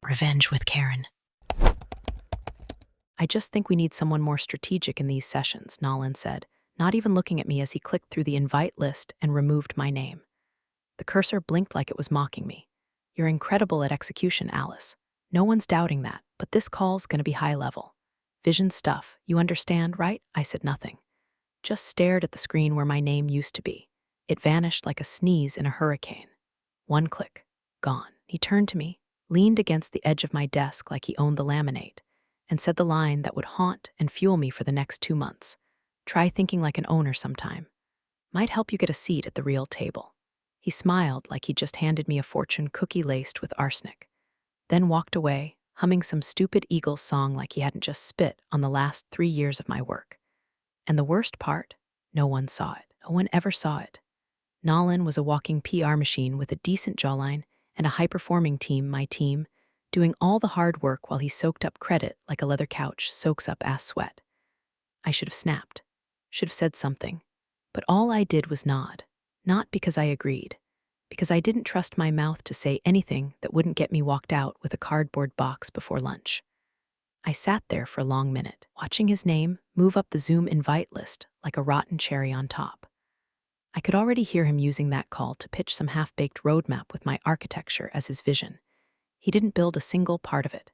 Revenge with Karen. I just think we need someone more strategic in these sessions, Nolan said, not even looking at me as he clicked through the invite list and removed my name. The cursor blinked like it was mocking me. You're incredible at execution, Alice. No one's doubting that, but this call's gonna be high level. Vision stuff, you understand, right? I said nothing. Just stared at the screen where my name used to be. It vanished like a sneeze in a hurricane. One click. Gone. He turned to me, leaned against the edge of my desk like he owned the laminate, and said the line that would haunt and fuel me for the next 2 months. Try thinking like an owner sometime. Might help you get a seat at the real table. He smiled like he'd just handed me a fortune cookie laced with arsenic, then walked away, humming some stupid Eagles song like he hadn't just spit on the last 3 years of my work. And the worst part? No one saw it. No one ever saw it. Nolan was a walking PR machine with a decent jawline and a high-performing team, my team, doing all the hard work while he soaked up credit like a leather couch soaks up ass sweat. I should have snapped, should have said something, but all I did was nod, not because I agreed, because I didn't trust my mouth to say anything that wouldn't get me walked out with a cardboard box before lunch. I sat there for a long minute, watching his name move up the Zoom invite list like a rotten cherry on top. I could already hear him using that call to pitch some half-baked roadmap with my architecture as his vision. He didn't build a single part of it.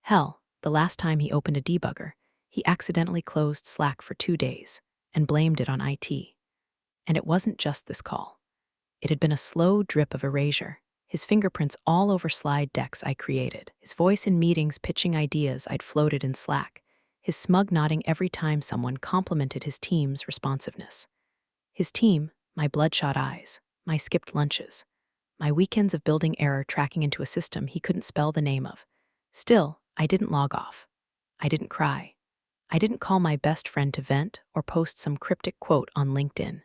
Hell, the last time he opened a debugger, he accidentally closed Slack for 2 days and blamed it on IT. And it wasn't just this call. It had been a slow drip of erasure, his fingerprints all over slide decks I created, his voice in meetings pitching ideas I'd floated in Slack, his smug nodding every time someone complimented his team's responsiveness. His team, my bloodshot eyes, my skipped lunches, my weekends of building error tracking into a system he couldn't spell the name of. Still, I didn't log off. I didn't cry. I didn't call my best friend to vent or post some cryptic quote on LinkedIn.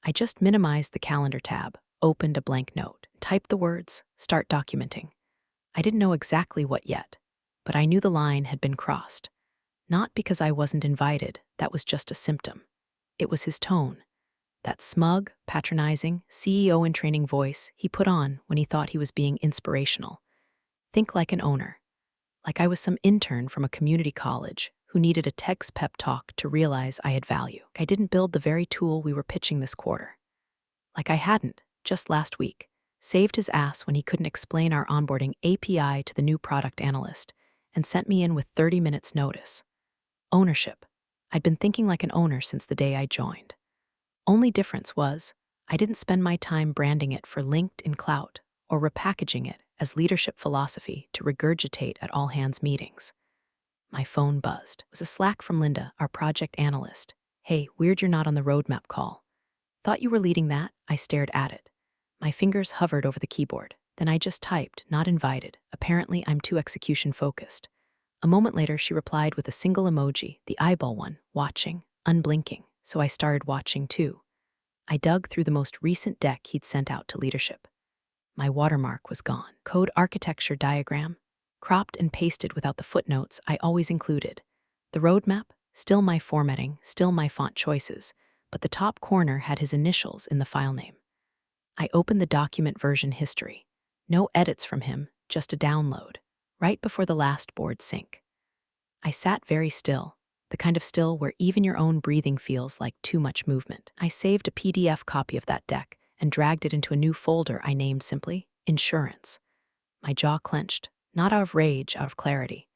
I just minimized the calendar tab, opened a blank note, typed the words, start documenting. I didn't know exactly what yet, but I knew the line had been crossed. Not because I wasn't invited, that was just a symptom. It was his tone. That smug, patronizing, CEO in training voice he put on when he thought he was being inspirational. Think like an owner. Like I was some intern from a community college who needed a tech's pep talk to realize I had value. I didn't build the very tool we were pitching this quarter. Like I hadn't, just last week, saved his ass when he couldn't explain our onboarding API to the new product analyst and sent me in with 30 minutes notice. Ownership. I'd been thinking like an owner since the day I joined. Only difference was, I didn't spend my time branding it for LinkedIn clout or repackaging it as leadership philosophy to regurgitate at all hands meetings. My phone buzzed. It was a Slack from Linda, our project analyst. Hey, weird you're not on the roadmap call. Thought you were leading that? I stared at it. My fingers hovered over the keyboard. Then I just typed, not invited. Apparently, I'm too execution focused. A moment later, she replied with a single emoji, the eyeball one, watching, unblinking. So I started watching too. I dug through the most recent deck he'd sent out to leadership. My watermark was gone. Code architecture diagram, cropped and pasted without the footnotes I always included. The roadmap, still my formatting, still my font choices, but the top corner had his initials in the file name. I opened the document version history. No edits from him, just a download, right before the last board sync. I sat very still, the kind of still where even your own breathing feels like too much movement. I saved a PDF copy of that deck and dragged it into a new folder I named simply Insurance. My jaw clenched, not out of rage, out of clarity.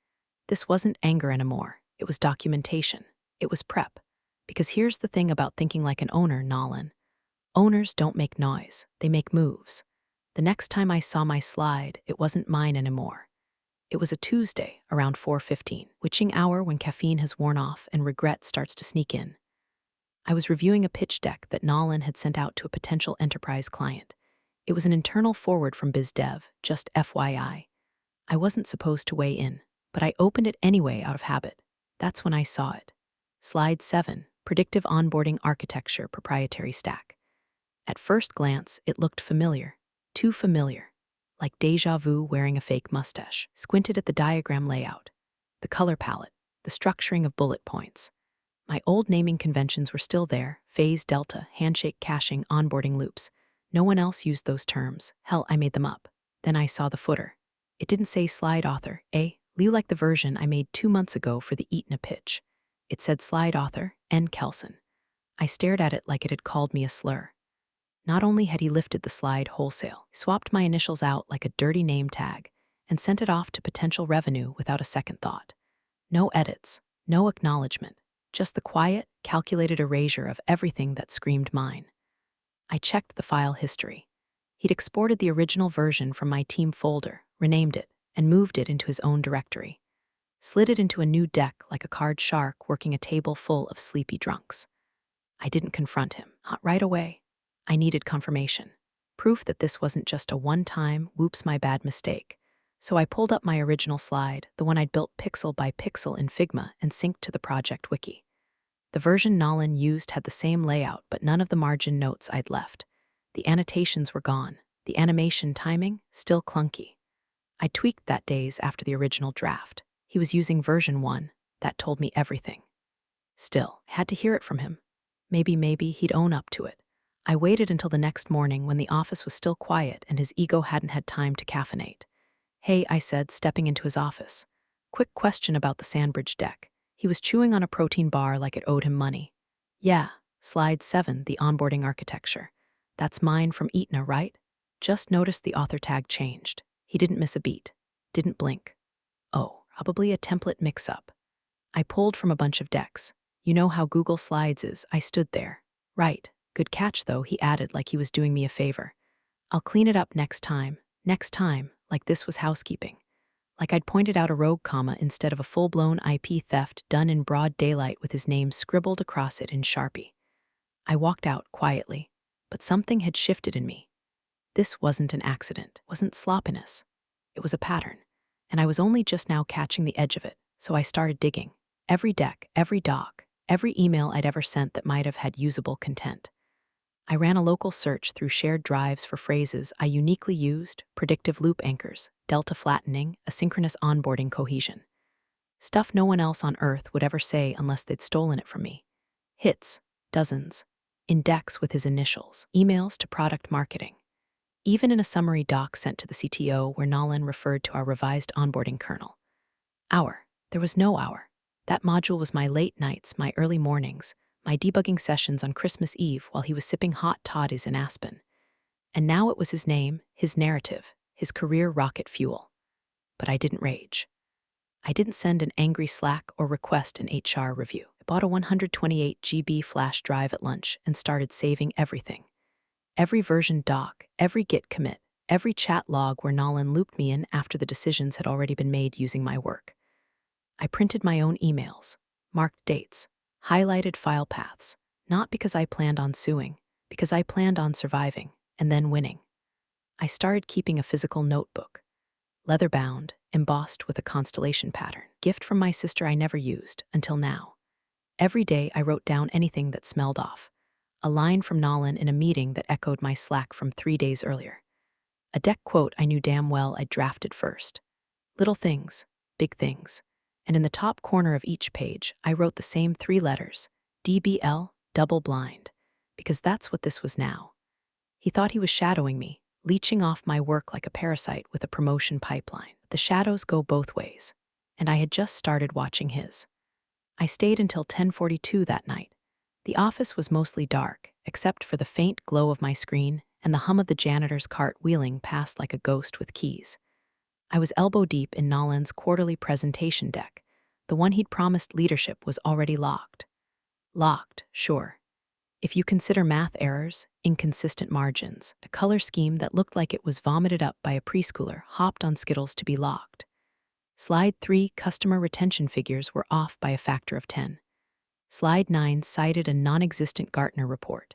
This wasn't anger anymore. It was documentation. It was prep. Because here's the thing about thinking like an owner, Nolan. Owners don't make noise. They make moves. The next time I saw my slide, it wasn't mine anymore. It was a Tuesday, around 4:15, witching hour when caffeine has worn off and regret starts to sneak in. I was reviewing a pitch deck that Nolan had sent out to a potential enterprise client. It was an internal forward from BizDev, just FYI. I wasn't supposed to weigh in, but I opened it anyway out of habit. That's when I saw it. Slide 7, Predictive Onboarding Architecture Proprietary Stack. At first glance, it looked familiar. Too familiar. Like deja vu wearing a fake mustache. Squinted at the diagram layout, the color palette, the structuring of bullet points. My old naming conventions were still there: phase, delta, handshake, caching, onboarding loops. No one else used those terms. Hell, I made them up. Then I saw the footer. It didn't say slide author, Liu like the version I made 2 months ago for the Eaton pitch. It said slide author, N. Kelson. I stared at it like it had called me a slur. Not only had he lifted the slide wholesale, he swapped my initials out like a dirty name tag and sent it off to potential revenue without a second thought. No edits, no acknowledgement, just the quiet, calculated erasure of everything that screamed mine. I checked the file history. He'd exported the original version from my team folder, renamed it, and moved it into his own directory. Slid it into a new deck like a card shark working a table full of sleepy drunks. I didn't confront him, not right away. I needed confirmation. Proof that this wasn't just a one-time, whoops my bad mistake. So I pulled up my original slide, the one I'd built pixel by pixel in Figma and synced to the project wiki. The version Nolan used had the same layout, but none of the margin notes I'd left. The annotations were gone. The animation timing, still clunky. I tweaked that days after the original draft. He was using version 1. That told me everything. Still, I had to hear it from him. Maybe he'd own up to it. I waited until the next morning when the office was still quiet and his ego hadn't had time to caffeinate. Hey, I said, stepping into his office. Quick question about the Sandbridge deck. He was chewing on a protein bar like it owed him money. Yeah, slide 7, the onboarding architecture. That's mine from Eaton, right? Just noticed the author tag changed. He didn't miss a beat. Didn't blink. Oh, probably a template mix-up. I pulled from a bunch of decks. You know how Google Slides is. I stood there. Right. Good catch, though, he added like he was doing me a favor. I'll clean it up next time, like this was housekeeping. Like I'd pointed out a rogue comma instead of a full-blown IP theft done in broad daylight with his name scribbled across it in Sharpie. I walked out quietly, but something had shifted in me. This wasn't an accident, wasn't sloppiness. It was a pattern, and I was only just now catching the edge of it, so I started digging. Every deck, every doc, every email I'd ever sent that might have had usable content. I ran a local search through shared drives for phrases I uniquely used, predictive loop anchors, delta flattening, asynchronous onboarding cohesion. Stuff no one else on Earth would ever say unless they'd stolen it from me. Hits, dozens. In decks with his initials, emails to product marketing. Even in a summary doc sent to the CTO where Nolan referred to our revised onboarding kernel. Hour. There was no hour. That module was my late nights, my early mornings, my debugging sessions on Christmas Eve while he was sipping hot toddies in Aspen. And now it was his name, his narrative, his career rocket fuel. But I didn't rage. I didn't send an angry Slack or request an HR review. I bought a 128 GB flash drive at lunch and started saving everything. Every version doc, every Git commit, every chat log where Nolan looped me in after the decisions had already been made using my work. I printed my own emails, marked dates, highlighted file paths, not because I planned on suing, because I planned on surviving and then winning. I started keeping a physical notebook, leather-bound, embossed with a constellation pattern, gift from my sister I never used until now. Every day I wrote down anything that smelled off, a line from Nolan in a meeting that echoed my Slack from 3 days earlier, a deck quote I knew damn well I'd drafted first. Little things, big things. And in the top corner of each page, I wrote the same 3 letters, DBL, double blind, because that's what this was now. He thought he was shadowing me, leeching off my work like a parasite with a promotion pipeline. The shadows go both ways, and I had just started watching his. I stayed until 10:42 that night. The office was mostly dark, except for the faint glow of my screen and the hum of the janitor's cart wheeling past like a ghost with keys. I was elbow deep in Nolan's quarterly presentation deck. The one he'd promised leadership was already locked. Locked, sure. If you consider math errors, inconsistent margins, a color scheme that looked like it was vomited up by a preschooler hopped on Skittles to be locked. Slide 3 customer retention figures were off by a factor of 10. Slide 9 cited a non-existent Gartner report.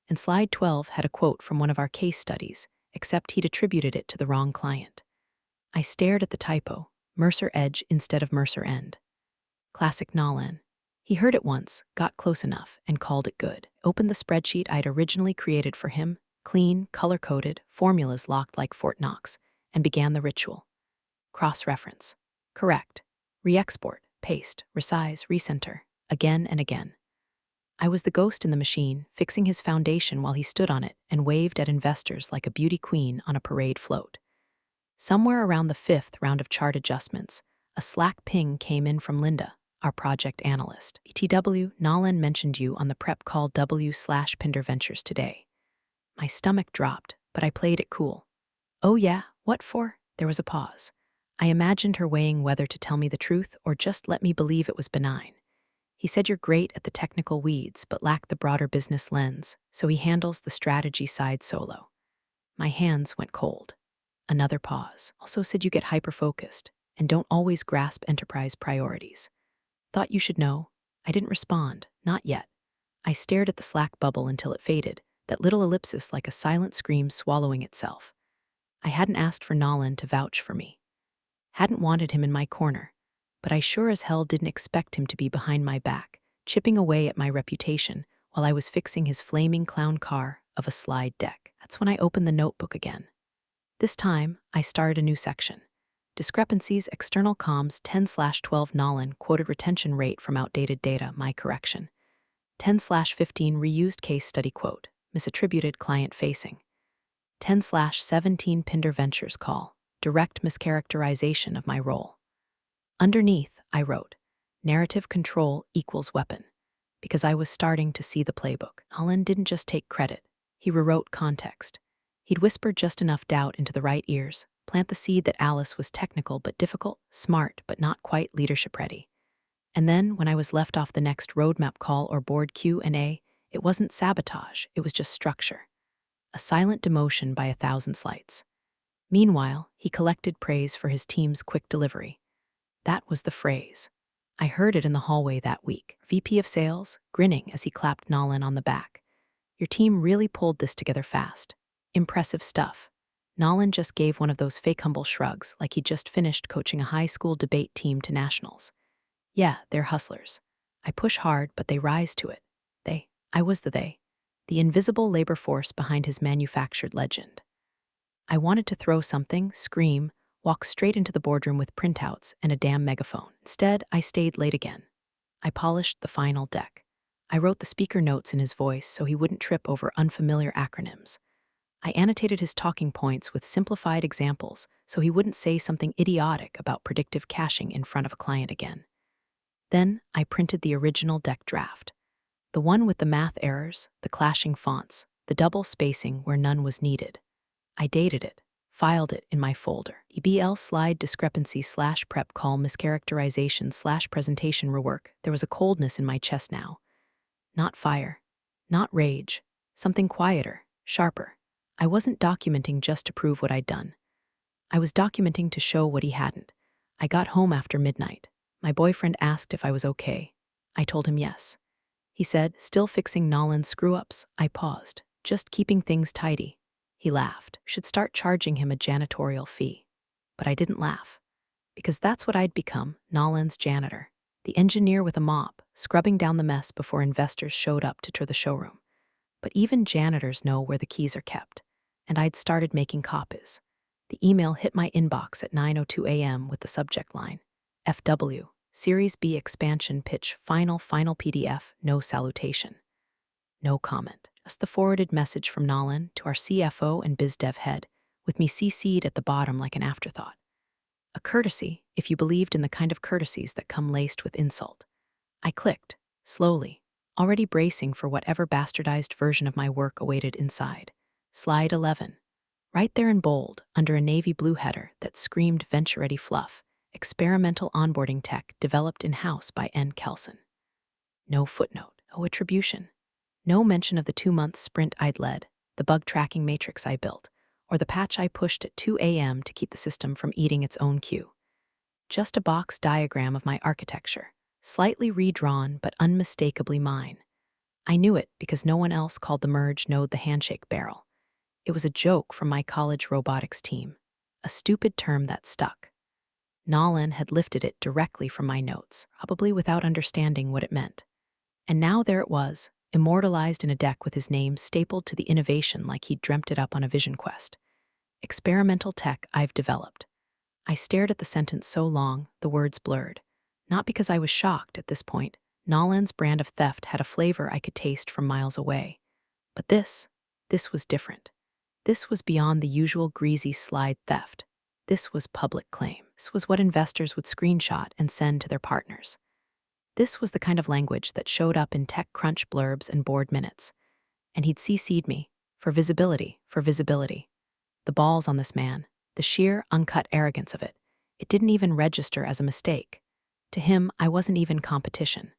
And Slide 12 had a quote from one of our case studies, except he'd attributed it to the wrong client. I stared at the typo, Mercer Edge instead of Mercer End. Classic Nolan. He heard it once, got close enough, and called it good. Opened the spreadsheet I'd originally created for him, clean, color-coded, formulas locked like Fort Knox, and began the ritual. Cross-reference. Correct. Re-export, paste, resize, recenter, again and again. I was the ghost in the machine, fixing his foundation while he stood on it and waved at investors like a beauty queen on a parade float. Somewhere around the fifth round of chart adjustments, a Slack ping came in from Linda, our project analyst. ETW, Nolan mentioned you on the prep call W/Pinder Ventures today. My stomach dropped, but I played it cool. Oh yeah, what for? There was a pause. I imagined her weighing whether to tell me the truth or just let me believe it was benign. He said you're great at the technical weeds but lack the broader business lens, so he handles the strategy side solo. My hands went cold. Another pause. Also said you get hyper-focused and don't always grasp enterprise priorities. Thought you should know. I didn't respond, not yet. I stared at the Slack bubble until it faded, that little ellipsis like a silent scream swallowing itself. I hadn't asked for Nolan to vouch for me. Hadn't wanted him in my corner, but I sure as hell didn't expect him to be behind my back, chipping away at my reputation while I was fixing his flaming clown car of a slide deck. That's when I opened the notebook again. This time, I started a new section. Discrepancies, external comms, 10/12 Nolan, quoted retention rate from outdated data, my correction. 10/15 reused case study quote, misattributed client facing. 10/17 Pinder Ventures call, direct mischaracterization of my role. Underneath, I wrote, narrative control equals weapon, because I was starting to see the playbook. Nolan didn't just take credit, he rewrote context. He'd whispered just enough doubt into the right ears, plant the seed that Alice was technical but difficult, smart but not quite leadership ready. And then, when I was left off the next roadmap call or board Q&A, it wasn't sabotage, it was just structure. A silent demotion by 1,000 slights. Meanwhile, he collected praise for his team's quick delivery. That was the phrase. I heard it in the hallway that week. VP of Sales, grinning as he clapped Nolan on the back. Your team really pulled this together fast. Impressive stuff. Nolan just gave one of those fake humble shrugs like he'd just finished coaching a high school debate team to nationals. Yeah, they're hustlers. I push hard, but they rise to it. I was the invisible labor force behind his manufactured legend. I wanted to throw something, scream, walk straight into the boardroom with printouts and a damn megaphone. Instead, I stayed late again. I polished the final deck. I wrote the speaker notes in his voice so he wouldn't trip over unfamiliar acronyms. I annotated his talking points with simplified examples so he wouldn't say something idiotic about predictive caching in front of a client again. Then I printed the original deck draft. The one with the math errors, the clashing fonts, the double spacing where none was needed. I dated it, filed it in my folder. EBL slide discrepancy/prep call mischaracterization/presentation rework. There was a coldness in my chest now. Not fire, not rage, something quieter, sharper. I wasn't documenting just to prove what I'd done. I was documenting to show what he hadn't. I got home after midnight. My boyfriend asked if I was okay. I told him yes. He said, still fixing Nolan's screw-ups. I paused, just keeping things tidy. He laughed. Should start charging him a janitorial fee. But I didn't laugh. Because that's what I'd become, Nolan's janitor. The engineer with a mop, scrubbing down the mess before investors showed up to tour the showroom. But even janitors know where the keys are kept. And I'd started making copies. The email hit my inbox at 9:02 a.m. with the subject line, FW. Series B expansion pitch final PDF, no salutation. No comment, just the forwarded message from Nolan to our CFO and biz dev head, with me CC'd at the bottom like an afterthought. A courtesy, if you believed in the kind of courtesies that come laced with insult. I clicked, slowly, already bracing for whatever bastardized version of my work awaited inside. Slide 11. Right there in bold, under a navy blue header that screamed venture-ready fluff, experimental onboarding tech developed in-house by N. Kelson. No footnote, no attribution. No mention of the 2-month sprint I'd led, the bug tracking matrix I built, or the patch I pushed at 2 a.m. to keep the system from eating its own cue. Just a box diagram of my architecture, slightly redrawn but unmistakably mine. I knew it because no one else called the merge node the handshake barrel. It was a joke from my college robotics team, a stupid term that stuck. Nolan had lifted it directly from my notes, probably without understanding what it meant. And now there it was, immortalized in a deck with his name stapled to the innovation like he'd dreamt it up on a vision quest. Experimental tech I've developed. I stared at the sentence so long, the words blurred. Not because I was shocked at this point. Nolan's brand of theft had a flavor I could taste from miles away. But this was different. This was beyond the usual greasy slide theft. This was public claim. This was what investors would screenshot and send to their partners. This was the kind of language that showed up in TechCrunch blurbs and board minutes. And he'd CC'd me. For visibility, for visibility. The balls on this man, the sheer, uncut arrogance of it. It didn't even register as a mistake. To him, I wasn't even competition.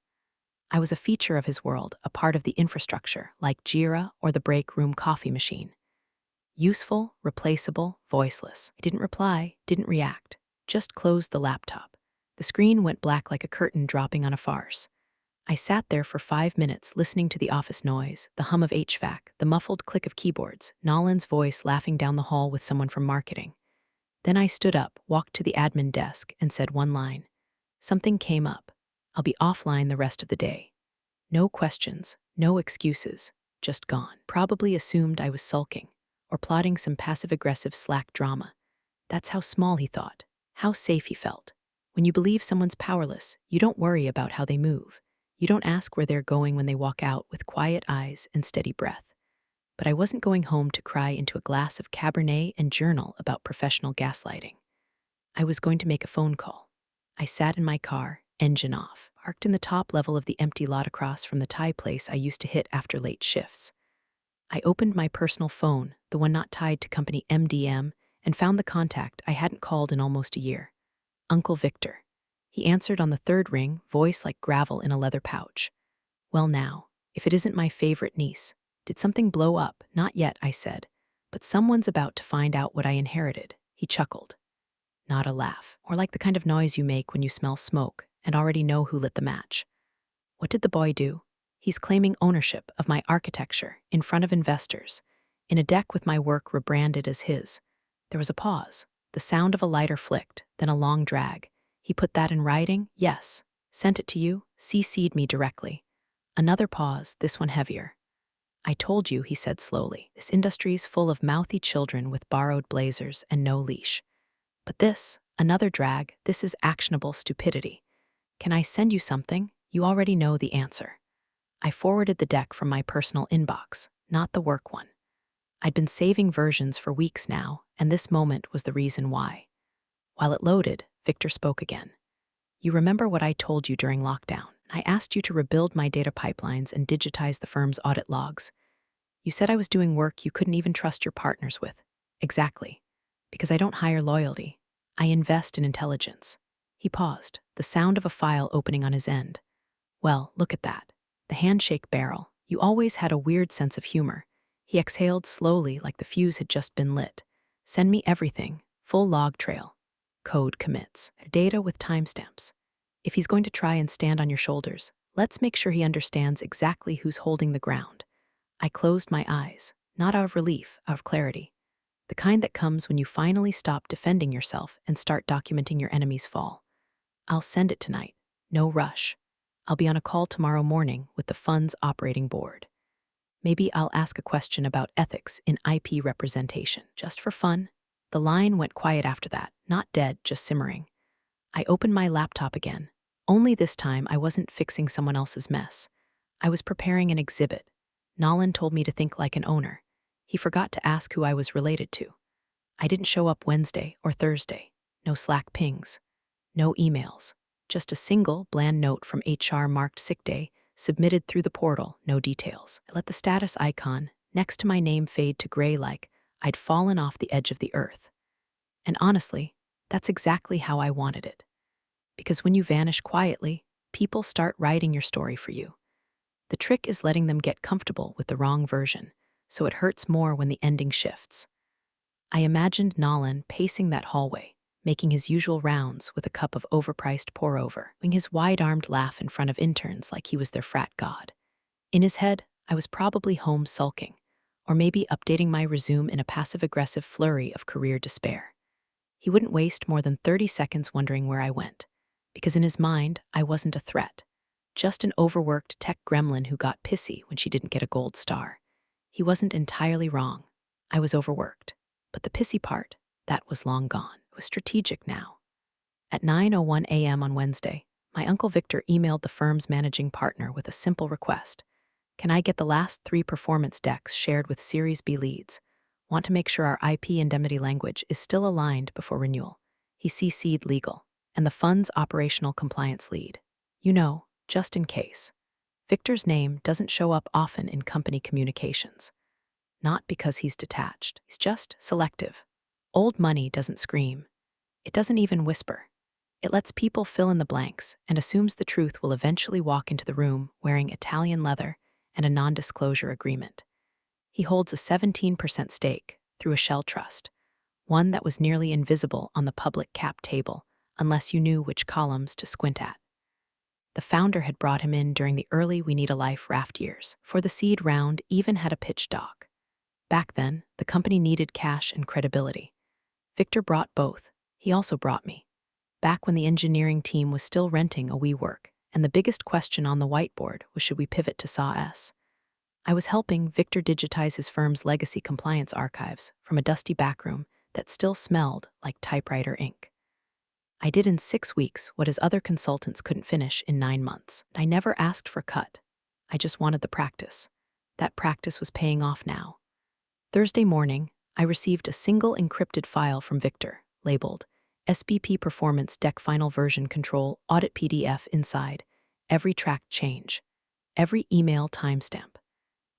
I was a feature of his world, a part of the infrastructure, like Jira or the break room coffee machine. Useful, replaceable, voiceless. I didn't reply, didn't react. Just closed the laptop. The screen went black like a curtain dropping on a farce. I sat there for 5 minutes listening to the office noise, the hum of HVAC, the muffled click of keyboards, Nolan's voice laughing down the hall with someone from marketing. Then I stood up, walked to the admin desk, and said one line. Something came up. I'll be offline the rest of the day. No questions, no excuses, just gone. Probably assumed I was sulking, or plotting some passive-aggressive Slack drama. That's how small he thought, how safe he felt. When you believe someone's powerless, you don't worry about how they move. You don't ask where they're going when they walk out with quiet eyes and steady breath. But I wasn't going home to cry into a glass of Cabernet and journal about professional gaslighting. I was going to make a phone call. I sat in my car, engine off, parked in the top level of the empty lot across from the Thai place I used to hit after late shifts. I opened my personal phone, the one not tied to company MDM, and found the contact I hadn't called in almost a year. Uncle Victor. He answered on the third ring, voice like gravel in a leather pouch. Well now, if it isn't my favorite niece. Did something blow up? Not yet, I said. But someone's about to find out what I inherited. He chuckled. Not a laugh, or like the kind of noise you make when you smell smoke and already know who lit the match. What did the boy do? He's claiming ownership of my architecture in front of investors, in a deck with my work rebranded as his. There was a pause, the sound of a lighter flicked, then a long drag. He put that in writing? Yes. Sent it to you? CC'd me directly. Another pause, this one heavier. I told you, he said slowly, this industry's full of mouthy children with borrowed blazers and no leash. But this, another drag, this is actionable stupidity. Can I send you something? You already know the answer. I forwarded the deck from my personal inbox, not the work one. I'd been saving versions for weeks now, and this moment was the reason why. While it loaded, Victor spoke again. You remember what I told you during lockdown? I asked you to rebuild my data pipelines and digitize the firm's audit logs. You said I was doing work you couldn't even trust your partners with. Exactly. Because I don't hire loyalty. I invest in intelligence. He paused, the sound of a file opening on his end. Well, look at that. The handshake barrel. You always had a weird sense of humor. He exhaled slowly like the fuse had just been lit. Send me everything. Full log trail. Code commits. Data with timestamps. If he's going to try and stand on your shoulders, let's make sure he understands exactly who's holding the ground. I closed my eyes, not out of relief, out of clarity. The kind that comes when you finally stop defending yourself and start documenting your enemy's fall. I'll send it tonight. No rush. I'll be on a call tomorrow morning with the fund's operating board. Maybe I'll ask a question about ethics in IP representation, just for fun. The line went quiet after that, not dead, just simmering. I opened my laptop again. Only this time I wasn't fixing someone else's mess. I was preparing an exhibit. Nolan told me to think like an owner. He forgot to ask who I was related to. I didn't show up Wednesday or Thursday. No Slack pings. No emails. Just a single, bland note from HR marked sick day, submitted through the portal, no details. I let the status icon, next to my name, fade to gray like I'd fallen off the edge of the earth. And honestly, that's exactly how I wanted it. Because when you vanish quietly, people start writing your story for you. The trick is letting them get comfortable with the wrong version, so it hurts more when the ending shifts. I imagined Nolan pacing that hallway, making his usual rounds with a cup of overpriced pour-over, doing his wide-armed laugh in front of interns like he was their frat god. In his head, I was probably home sulking, or maybe updating my resume in a passive-aggressive flurry of career despair. He wouldn't waste more than 30 seconds wondering where I went, because in his mind, I wasn't a threat, just an overworked tech gremlin who got pissy when she didn't get a gold star. He wasn't entirely wrong. I was overworked. But the pissy part, that was long gone. It was strategic now. At 9:01 a.m. on Wednesday, my Uncle Victor emailed the firm's managing partner with a simple request. Can I get the last 3 performance decks shared with Series B leads? Want to make sure our IP indemnity language is still aligned before renewal. He CC'd legal and the fund's operational compliance lead. Just in case. Victor's name doesn't show up often in company communications. Not because he's detached. He's just selective. Old money doesn't scream. It doesn't even whisper. It lets people fill in the blanks and assumes the truth will eventually walk into the room wearing Italian leather and a non-disclosure agreement. He holds a 17% stake through a shell trust, one that was nearly invisible on the public cap table unless you knew which columns to squint at. The founder had brought him in during the early We Need a Life raft years, for the seed round even had a pitch doc. Back then, the company needed cash and credibility. Victor brought both. He also brought me. Back when the engineering team was still renting a WeWork, and the biggest question on the whiteboard was should we pivot to SAW. I was helping Victor digitize his firm's legacy compliance archives from a dusty backroom that still smelled like typewriter ink. I did in 6 weeks what his other consultants couldn't finish in 9 months. I never asked for cut. I just wanted the practice. That practice was paying off now. Thursday morning, I received a single encrypted file from Victor, labeled SBP Performance Deck Final Version Control Audit PDF inside, every tracked change, every email timestamp,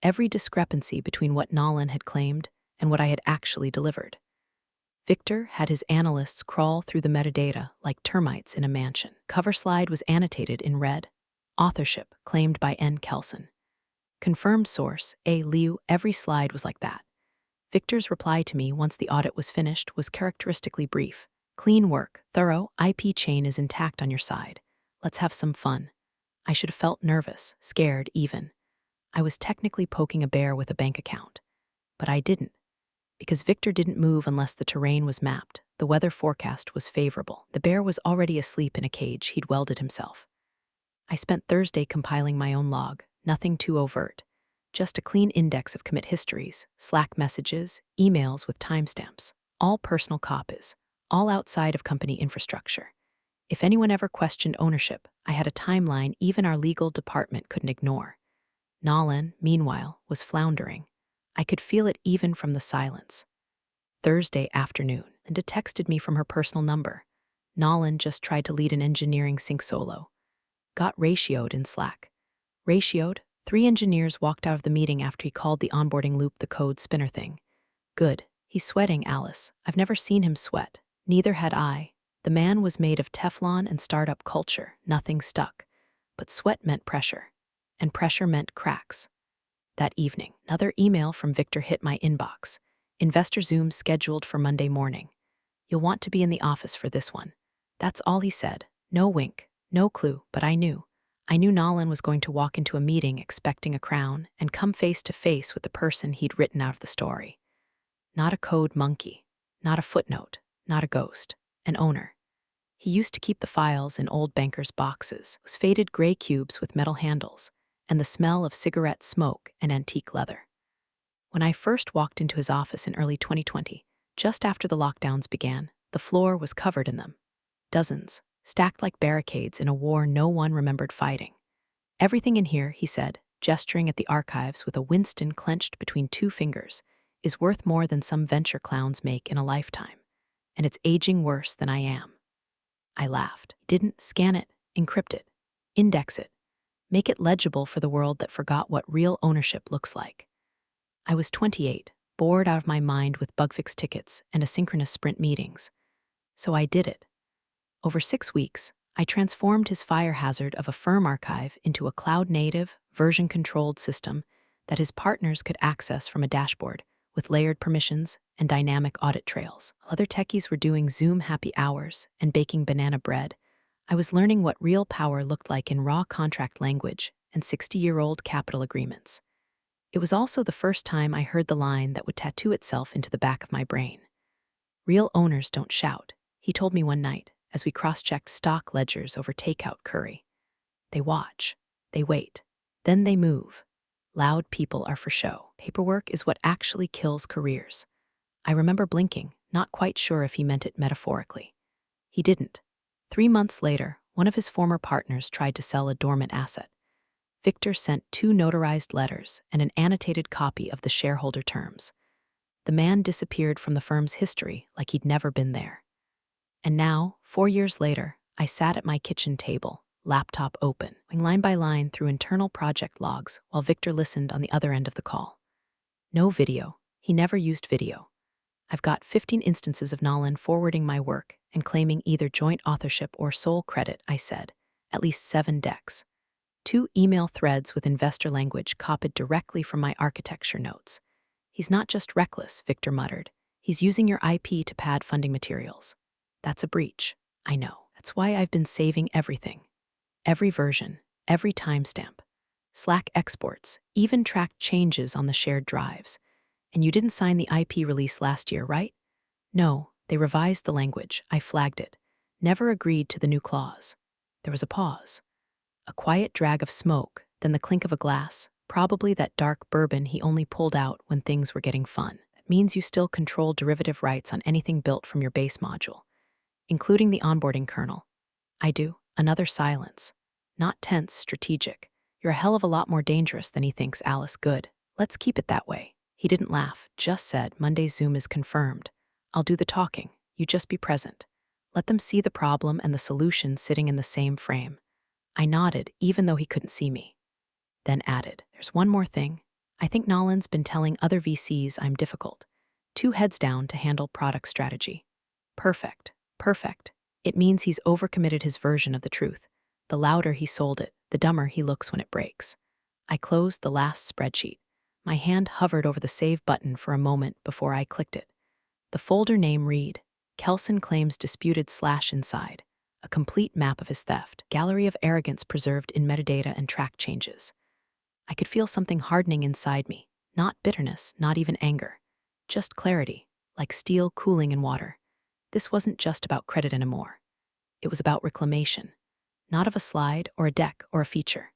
every discrepancy between what Nolan had claimed and what I had actually delivered. Victor had his analysts crawl through the metadata like termites in a mansion. Cover slide was annotated in red. Authorship claimed by N. Kelson. Confirmed source, A. Liu. Every slide was like that. Victor's reply to me once the audit was finished was characteristically brief. Clean work, thorough, IP chain is intact on your side. Let's have some fun. I should have felt nervous, scared even. I was technically poking a bear with a bank account. But I didn't. Because Victor didn't move unless the terrain was mapped, the weather forecast was favorable. The bear was already asleep in a cage he'd welded himself. I spent Thursday compiling my own log, nothing too overt. Just a clean index of commit histories, Slack messages, emails with timestamps, all personal copies, all outside of company infrastructure. If anyone ever questioned ownership, I had a timeline even our legal department couldn't ignore. Nolan, meanwhile, was floundering. I could feel it even from the silence. Thursday afternoon, Linda texted me from her personal number. Nolan just tried to lead an engineering sync solo. Got ratioed in Slack. Ratioed? 3 engineers walked out of the meeting after he called the onboarding loop the code spinner thing. Good. He's sweating, Alice. I've never seen him sweat. Neither had I. The man was made of Teflon and startup culture. Nothing stuck. But sweat meant pressure. And pressure meant cracks. That evening, another email from Victor hit my inbox. Investor Zoom scheduled for Monday morning. You'll want to be in the office for this one. That's all he said. No wink, no clue, but I knew. I knew Nolan was going to walk into a meeting expecting a crown and come face to face with the person he'd written out of the story. Not a code monkey, not a footnote, not a ghost, an owner. He used to keep the files in old bankers' boxes, those faded gray cubes with metal handles, and the smell of cigarette smoke and antique leather. When I first walked into his office in early 2020, just after the lockdowns began, the floor was covered in them. Dozens, stacked like barricades in a war no one remembered fighting. Everything in here, he said, gesturing at the archives with a Winston clenched between 2 fingers, is worth more than some venture clowns make in a lifetime. And it's aging worse than I am. I laughed. Didn't scan it, encrypt it, index it, make it legible for the world that forgot what real ownership looks like. I was 28, bored out of my mind with bug fix tickets and asynchronous sprint meetings. So I did it. Over 6 weeks, I transformed his fire hazard of a firm archive into a cloud-native, version-controlled system that his partners could access from a dashboard with layered permissions and dynamic audit trails. While other techies were doing Zoom happy hours and baking banana bread, I was learning what real power looked like in raw contract language and 60-year-old capital agreements. It was also the first time I heard the line that would tattoo itself into the back of my brain. Real owners don't shout, he told me one night as we cross-checked stock ledgers over takeout curry. They watch, they wait, then they move. Loud people are for show. Paperwork is what actually kills careers. I remember blinking, not quite sure if he meant it metaphorically. He didn't. 3 months later, one of his former partners tried to sell a dormant asset. Victor sent 2 notarized letters and an annotated copy of the shareholder terms. The man disappeared from the firm's history like he'd never been there. And now, 4 years later, I sat at my kitchen table, laptop open, going line by line through internal project logs while Victor listened on the other end of the call. No video. He never used video. I've got 15 instances of Nolan forwarding my work and claiming either joint authorship or sole credit, I said. At least 7 decks. 2 email threads with investor language copied directly from my architecture notes. He's not just reckless, Victor muttered. He's using your IP to pad funding materials. That's a breach. I know. That's why I've been saving everything. Every version, every timestamp. Slack exports, even tracked changes on the shared drives. And you didn't sign the IP release last year, right? No, they revised the language. I flagged it. Never agreed to the new clause. There was a pause. A quiet drag of smoke, then the clink of a glass, probably that dark bourbon he only pulled out when things were getting fun. That means you still control derivative rights on anything built from your base module, including the onboarding kernel. I do. Another silence. Not tense, strategic. You're a hell of a lot more dangerous than he thinks, Alice. Good. Let's keep it that way. He didn't laugh, just said, Monday's Zoom is confirmed. I'll do the talking. You just be present. Let them see the problem and the solution sitting in the same frame. I nodded, even though he couldn't see me. Then added, there's one more thing. I think Nolan's been telling other VCs I'm difficult. 2 heads down to handle product strategy. Perfect. Perfect. It means he's overcommitted his version of the truth. The louder he sold it, the dumber he looks when it breaks. I closed the last spreadsheet. My hand hovered over the save button for a moment before I clicked it. The folder name read, Kelson claims disputed / inside. A complete map of his theft. Gallery of arrogance preserved in metadata and track changes. I could feel something hardening inside me. Not bitterness, not even anger. Just clarity, like steel cooling in water. This wasn't just about credit anymore. It was about reclamation. Not of a slide or a deck or a feature.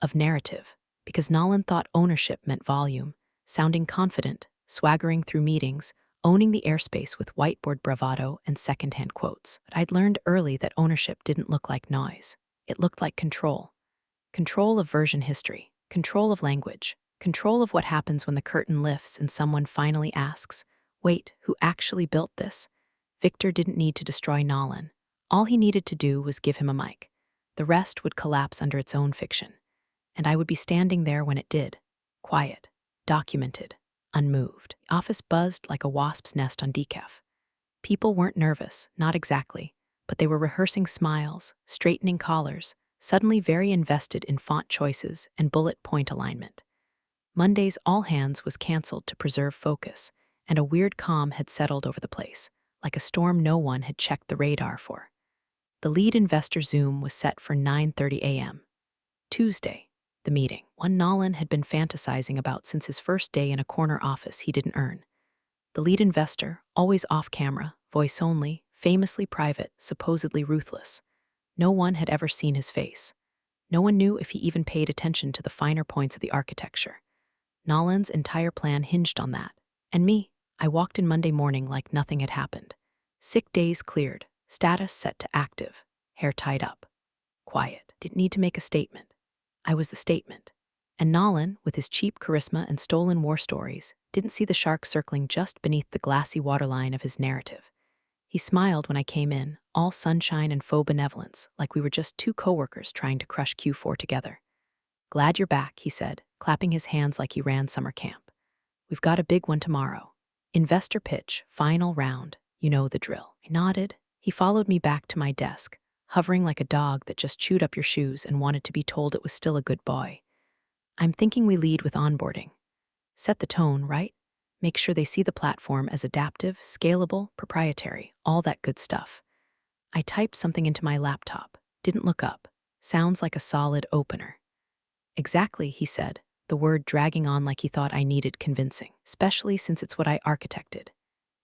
Of narrative. Because Nolan thought ownership meant volume, sounding confident, swaggering through meetings, owning the airspace with whiteboard bravado and secondhand quotes. But I'd learned early that ownership didn't look like noise. It looked like control. Control of version history, control of language, control of what happens when the curtain lifts and someone finally asks, wait, who actually built this? Victor didn't need to destroy Nolan. All he needed to do was give him a mic. The rest would collapse under its own fiction. And I would be standing there when it did, quiet, documented, unmoved. The office buzzed like a wasp's nest on decaf. People weren't nervous, not exactly, but they were rehearsing smiles, straightening collars, suddenly very invested in font choices and bullet point alignment. Monday's all hands was canceled to preserve focus, and a weird calm had settled over the place, like a storm no one had checked the radar for. The lead investor Zoom was set for 9:30 a.m. Tuesday. The meeting, one Nolan had been fantasizing about since his first day in a corner office he didn't earn. The lead investor, always off camera, voice only, famously private, supposedly ruthless. No one had ever seen his face. No one knew if he even paid attention to the finer points of the architecture. Nolan's entire plan hinged on that. And me, I walked in Monday morning like nothing had happened. Sick days cleared, status set to active, hair tied up. Quiet, didn't need to make a statement. I was the statement. And Nolan, with his cheap charisma and stolen war stories, didn't see the shark circling just beneath the glassy waterline of his narrative. He smiled when I came in, all sunshine and faux benevolence, like we were just 2 coworkers trying to crush Q4 together. Glad you're back, he said, clapping his hands like he ran summer camp. We've got a big one tomorrow. Investor pitch, final round. You know the drill. I nodded. He followed me back to my desk, hovering like a dog that just chewed up your shoes and wanted to be told it was still a good boy. I'm thinking we lead with onboarding. Set the tone, right? Make sure they see the platform as adaptive, scalable, proprietary, all that good stuff. I typed something into my laptop, didn't look up. Sounds like a solid opener. Exactly, he said, the word dragging on like he thought I needed convincing, especially since it's what I architected.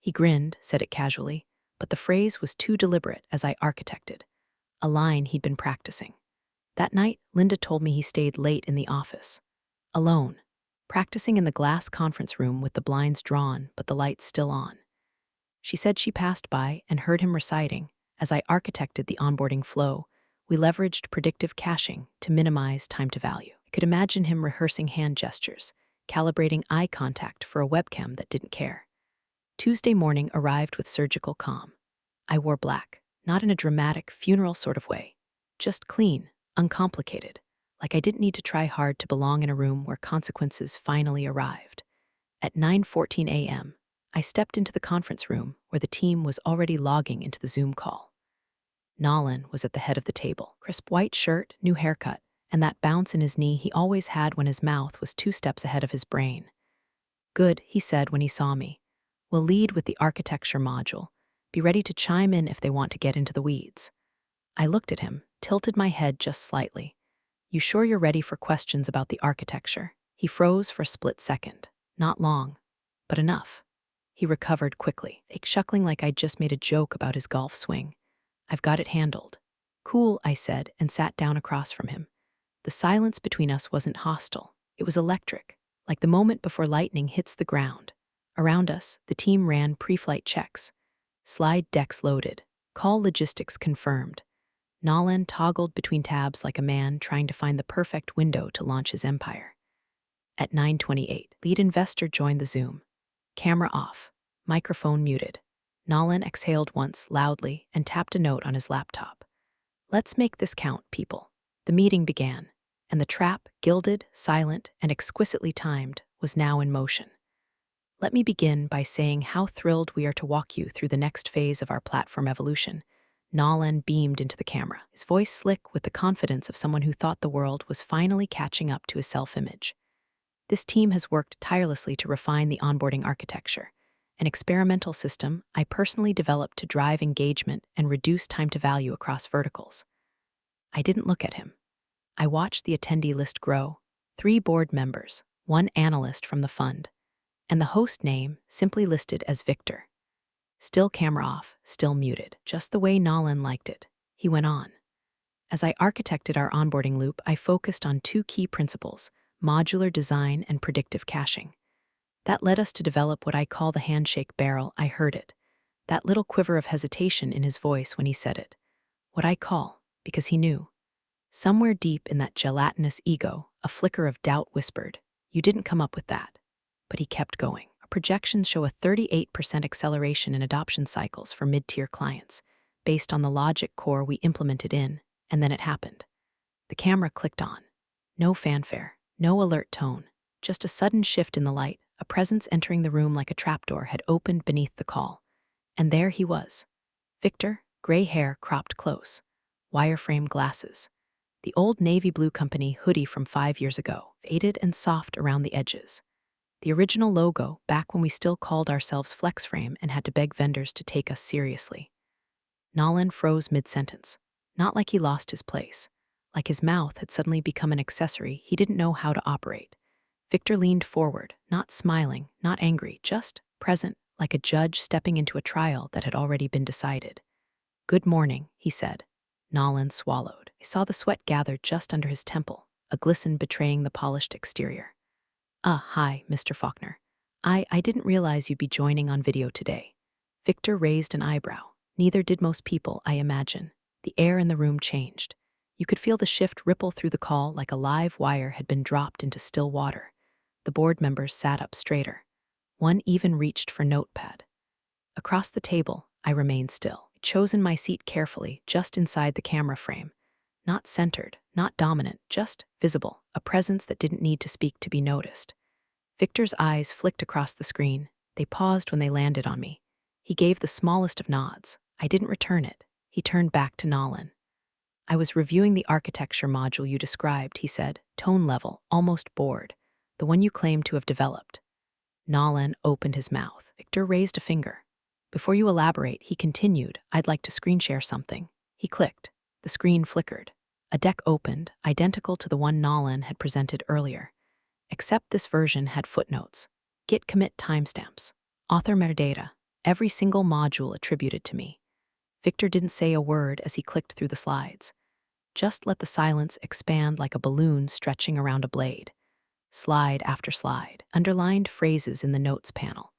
He grinned, said it casually, but the phrase was too deliberate as I architected. A line he'd been practicing. That night, Linda told me he stayed late in the office. Alone. Practicing in the glass conference room with the blinds drawn but the lights still on. She said she passed by and heard him reciting. As I architected the onboarding flow, we leveraged predictive caching to minimize time to value. I could imagine him rehearsing hand gestures, calibrating eye contact for a webcam that didn't care. Tuesday morning arrived with surgical calm. I wore black, not in a dramatic, funeral sort of way. Just clean, uncomplicated, like I didn't need to try hard to belong in a room where consequences finally arrived. At 9:14 a.m., I stepped into the conference room where the team was already logging into the Zoom call. Nolan was at the head of the table, crisp white shirt, new haircut, and that bounce in his knee he always had when his mouth was 2 steps ahead of his brain. "Good," he said when he saw me. "We'll lead with the architecture module. Be ready to chime in if they want to get into the weeds." I looked at him, tilted my head just slightly. "You sure you're ready for questions about the architecture?" He froze for a split second. Not long, but enough. He recovered quickly, chuckling like I'd just made a joke about his golf swing. "I've got it handled." "Cool," I said, and sat down across from him. The silence between us wasn't hostile. It was electric, like the moment before lightning hits the ground. Around us, the team ran pre-flight checks. Slide decks loaded. Call logistics confirmed. Nolan toggled between tabs like a man trying to find the perfect window to launch his empire. At 9:28, lead investor joined the Zoom. Camera off, microphone muted. Nolan exhaled once loudly and tapped a note on his laptop. "Let's make this count, people." The meeting began, and the trap, gilded, silent, and exquisitely timed, was now in motion. "Let me begin by saying how thrilled we are to walk you through the next phase of our platform evolution." Nolan beamed into the camera, his voice slick with the confidence of someone who thought the world was finally catching up to his self-image. "This team has worked tirelessly to refine the onboarding architecture, an experimental system I personally developed to drive engagement and reduce time to value across verticals." I didn't look at him. I watched the attendee list grow: 3 board members, 1 analyst from the fund, and the host name simply listed as Victor. Still camera off, still muted, just the way Nolan liked it. He went on. "As I architected our onboarding loop, I focused on 2 key principles: modular design and predictive caching. That led us to develop what I call the handshake barrel." I heard it, that little quiver of hesitation in his voice when he said it. What I call, because he knew. Somewhere deep in that gelatinous ego, a flicker of doubt whispered, "You didn't come up with that." But he kept going. "Our projections show a 38% acceleration in adoption cycles for mid-tier clients, based on the logic core we implemented in," and then it happened. The camera clicked on. No fanfare, no alert tone, just a sudden shift in the light, a presence entering the room like a trapdoor had opened beneath the call. And there he was. Victor, gray hair cropped close, wireframe glasses. The old navy blue company hoodie from 5 years ago, faded and soft around the edges. The original logo, back when we still called ourselves FlexFrame and had to beg vendors to take us seriously. Nolan froze mid-sentence, not like he lost his place, like his mouth had suddenly become an accessory he didn't know how to operate. Victor leaned forward, not smiling, not angry, just present, like a judge stepping into a trial that had already been decided. "Good morning," he said. Nolan swallowed. I saw the sweat gather just under his temple, a glisten betraying the polished exterior. Hi, Mr. Faulkner. I didn't realize you'd be joining on video today." Victor raised an eyebrow. Neither did most people, I imagine. The air in the room changed. You could feel the shift ripple through the call like a live wire had been dropped into still water. The board members sat up straighter. One even reached for notepad. Across the table, I remained still, chosen my seat carefully, just inside the camera frame. Not centered, not dominant, just visible, a presence that didn't need to speak to be noticed. Victor's eyes flicked across the screen. They paused when they landed on me. He gave the smallest of nods. I didn't return it. He turned back to Nolan. "I was reviewing the architecture module you described," he said, tone level, almost bored. "The one you claim to have developed." Nolan opened his mouth. Victor raised a finger. "Before you elaborate," he continued, "I'd like to screen share something." He clicked. The screen flickered. A deck opened, identical to the one Nolan had presented earlier. Except this version had footnotes, git commit timestamps, author metadata, every single module attributed to me. Victor didn't say a word as he clicked through the slides. Just let the silence expand like a balloon stretching around a blade. Slide after slide, underlined phrases in the notes panel,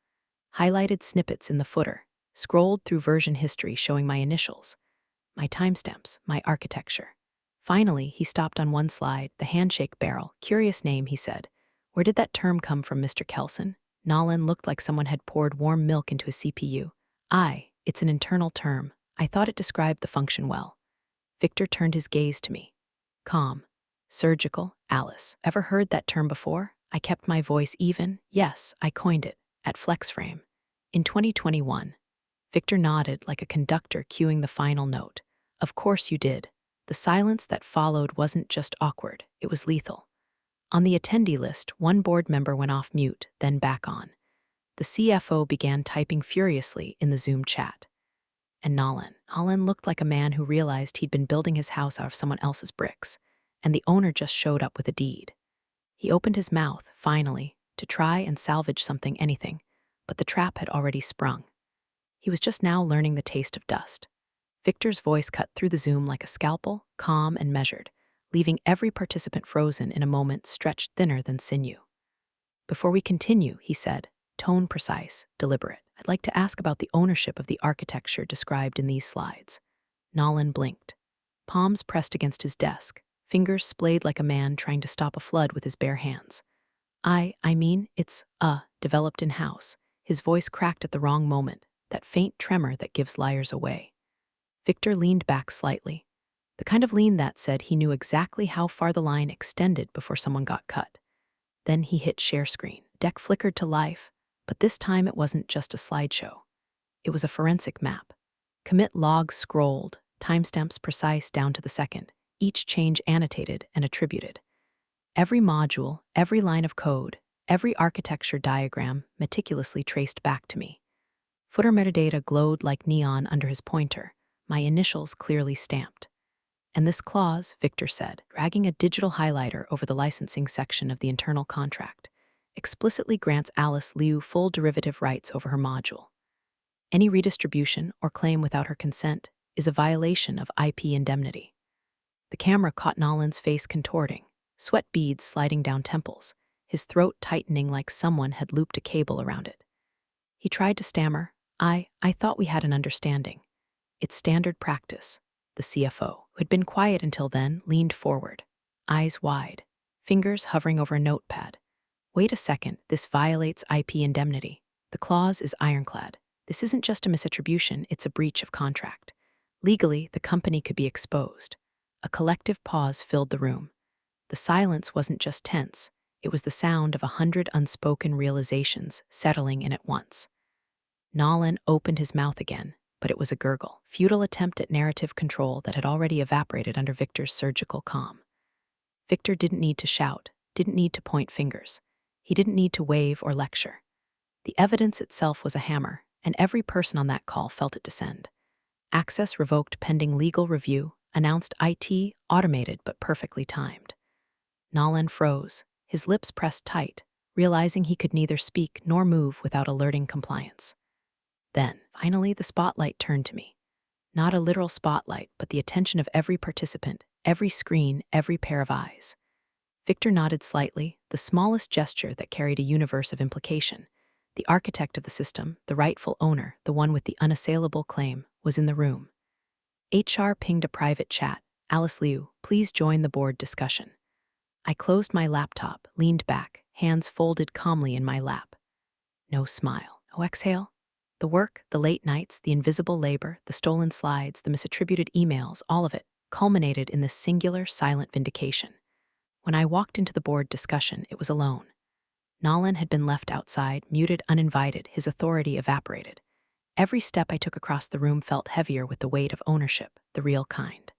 highlighted snippets in the footer, scrolled through version history showing my initials, my timestamps, my architecture. Finally, he stopped on one slide, the handshake barrel. "Curious name," he said. "Where did that term come from, Mr. Kelson?" Nolan looked like someone had poured warm milk into his CPU. It's an internal term. I thought it described the function well. Victor turned his gaze to me. Calm. Surgical. Alice. Ever heard that term before? I kept my voice even. Yes, I coined it. At FlexFrame. In 2021. Victor nodded like a conductor cueing the final note. Of course you did. The silence that followed wasn't just awkward, it was lethal. On the attendee list, one board member went off mute, then back on. The CFO began typing furiously in the Zoom chat. And Nolan looked like a man who realized he'd been building his house out of someone else's bricks, and the owner just showed up with a deed. He opened his mouth, finally, to try and salvage anything, but the trap had already sprung. He was just now learning the taste of dust. Victor's voice cut through the Zoom like a scalpel, calm and measured, leaving every participant frozen in a moment stretched thinner than sinew. Before we continue, he said, tone precise, deliberate, I'd like to ask about the ownership of the architecture described in these slides. Nolan blinked. Palms pressed against his desk, fingers splayed like a man trying to stop a flood with his bare hands. I mean, it's, developed in-house. His voice cracked at the wrong moment, that faint tremor that gives liars away. Victor leaned back slightly, the kind of lean that said he knew exactly how far the line extended before someone got cut. Then he hit share screen. Deck flickered to life, but this time it wasn't just a slideshow. It was a forensic map. Commit logs scrolled, timestamps precise down to the second, each change annotated and attributed. Every module, every line of code, every architecture diagram meticulously traced back to me. Footer metadata glowed like neon under his pointer, my initials clearly stamped. And this clause, Victor said, dragging a digital highlighter over the licensing section of the internal contract, explicitly grants Alice Liu full derivative rights over her module. Any redistribution or claim without her consent is a violation of IP indemnity. The camera caught Nolan's face contorting, sweat beads sliding down temples, his throat tightening like someone had looped a cable around it. He tried to stammer, I thought we had an understanding. It's standard practice. The CFO, who had been quiet until then, leaned forward, eyes wide, fingers hovering over a notepad. Wait a second, this violates IP indemnity. The clause is ironclad. This isn't just a misattribution, it's a breach of contract. Legally, the company could be exposed. A collective pause filled the room. The silence wasn't just tense, it was the sound of 100 unspoken realizations settling in at once. Nolan opened his mouth again, but it was a gurgle, futile attempt at narrative control that had already evaporated under Victor's surgical calm. Victor didn't need to shout, didn't need to point fingers. He didn't need to wave or lecture. The evidence itself was a hammer, and every person on that call felt it descend. Access revoked pending legal review, announced IT, automated but perfectly timed. Nolan froze, his lips pressed tight, realizing he could neither speak nor move without alerting compliance. Then, finally, the spotlight turned to me. Not a literal spotlight, but the attention of every participant, every screen, every pair of eyes. Victor nodded slightly, the smallest gesture that carried a universe of implication. The architect of the system, the rightful owner, the one with the unassailable claim, was in the room. HR pinged a private chat. Alice Liu, please join the board discussion. I closed my laptop, leaned back, hands folded calmly in my lap. No smile, no exhale. The work, the late nights, the invisible labor, the stolen slides, the misattributed emails, all of it culminated in this singular, silent vindication. When I walked into the board discussion, it was alone. Nolan had been left outside, muted, uninvited, his authority evaporated. Every step I took across the room felt heavier with the weight of ownership, the real kind.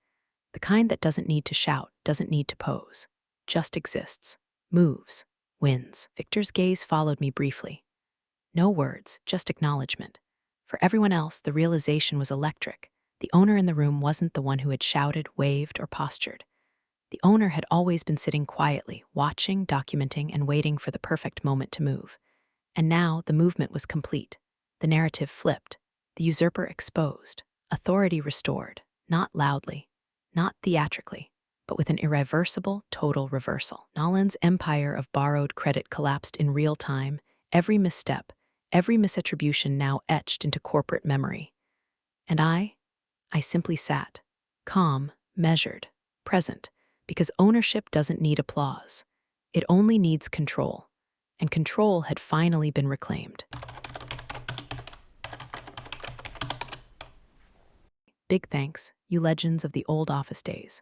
The kind that doesn't need to shout, doesn't need to pose, just exists, moves, wins. Victor's gaze followed me briefly. No words, just acknowledgement. For everyone else, the realization was electric. The owner in the room wasn't the one who had shouted, waved, or postured. The owner had always been sitting quietly, watching, documenting, and waiting for the perfect moment to move. And now the movement was complete. The narrative flipped, the usurper exposed, authority restored, not loudly, not theatrically, but with an irreversible, total reversal. Nolan's empire of borrowed credit collapsed in real time, every misstep, every misattribution now etched into corporate memory. And I simply sat, calm, measured, present, because ownership doesn't need applause. It only needs control. and control had finally been reclaimed. Big thanks, you legends of the old office days.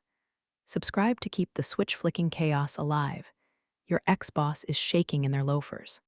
Subscribe to keep the switch-flicking chaos alive. Your ex-boss is shaking in their loafers.